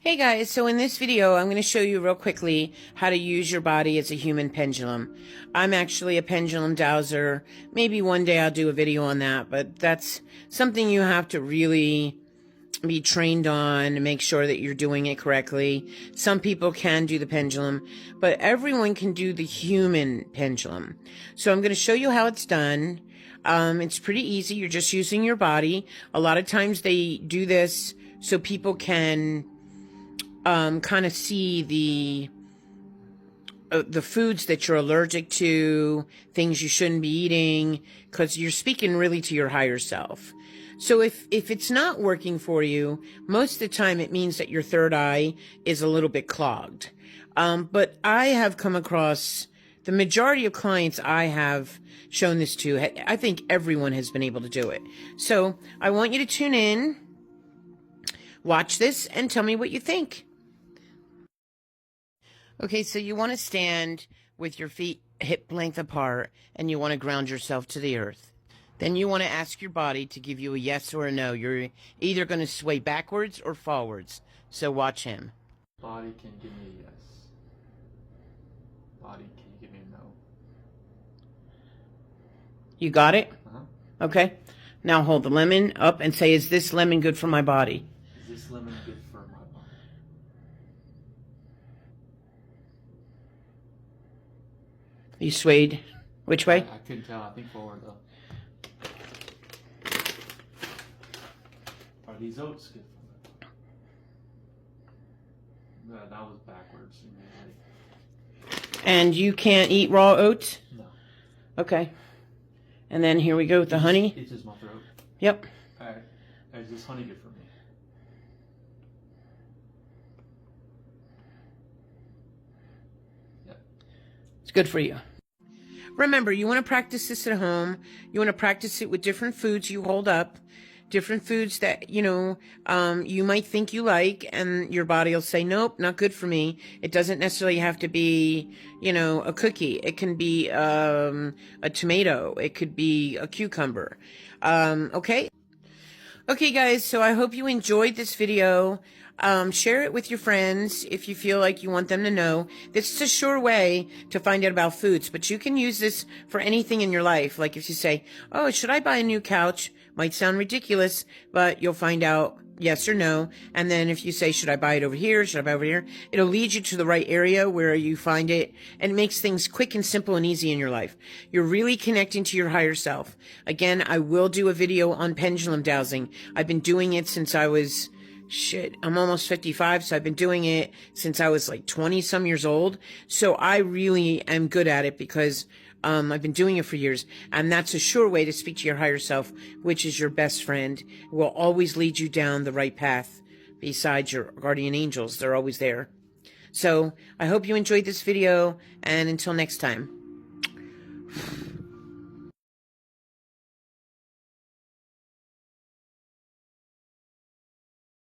Hey guys, so in this video I'm going to show you real quickly how to use your body as a human pendulum. I'm actually a pendulum dowser. Maybe one day I'll do a video on that, but that's something you have to really be trained on and make sure that you're doing it correctly. Some people can do the pendulum, but everyone can do the human pendulum. So I'm going to show you how it's done. It's pretty easy. You're just using your body. A lot of times they do this so people can kind of see the foods that you're allergic to, things you shouldn't be eating, because you're speaking really to your higher self. So if it's not working for you, most of the time it means that your third eye is a little bit clogged. But I have come across the majority of clients I have shown this to. I think everyone has been able to do it. So I want you to tune in, watch this, and tell me what you think. Okay, so you want to stand with your feet hip length apart, and you want to ground yourself to the earth. Then you want to ask your body to give you a yes or a no. You're either going to sway backwards or forwards. So watch him. Body can give me a yes. Body, can you give me a no? You got it? Uh-huh. Okay. Now hold the lemon up and say, is this lemon good for my body? Is this lemon good for my body? You swayed. Which way? I couldn't tell. I think forward though. Are these oats good for my body? That was backwards. And you can't eat raw oats? No. Okay. And then here we go with the honey. It's just my throat. Yep. Alright. Is this honey good for me? Yep. It's good for you. Remember, you want to practice this at home. You want to practice it with different foods you hold up, different foods that, you might think you like, and your body will say, nope, not good for me. It doesn't necessarily have to be, a cookie. It can be a tomato. It could be a cucumber. Okay? Okay, guys, so I hope you enjoyed this video. Share it with your friends if you feel like you want them to know. This is a sure way to find out about foods, but you can use this for anything in your life. Like if you say, oh, should I buy a new couch? Might sound ridiculous, but you'll find out yes or no. And then if you say, should I buy it over here? Should I buy it over here? It'll lead you to the right area where you find it, and it makes things quick and simple and easy in your life. You're really connecting to your higher self. Again, I will do a video on pendulum dowsing. I've been doing it since I was... I'm almost 55, so I've been doing it since I was like 20-some years old. So I really am good at it because I've been doing it for years. And that's a sure way to speak to your higher self, which is your best friend. It will always lead you down the right path. Besides your guardian angels, they're always there. So I hope you enjoyed this video, and until next time.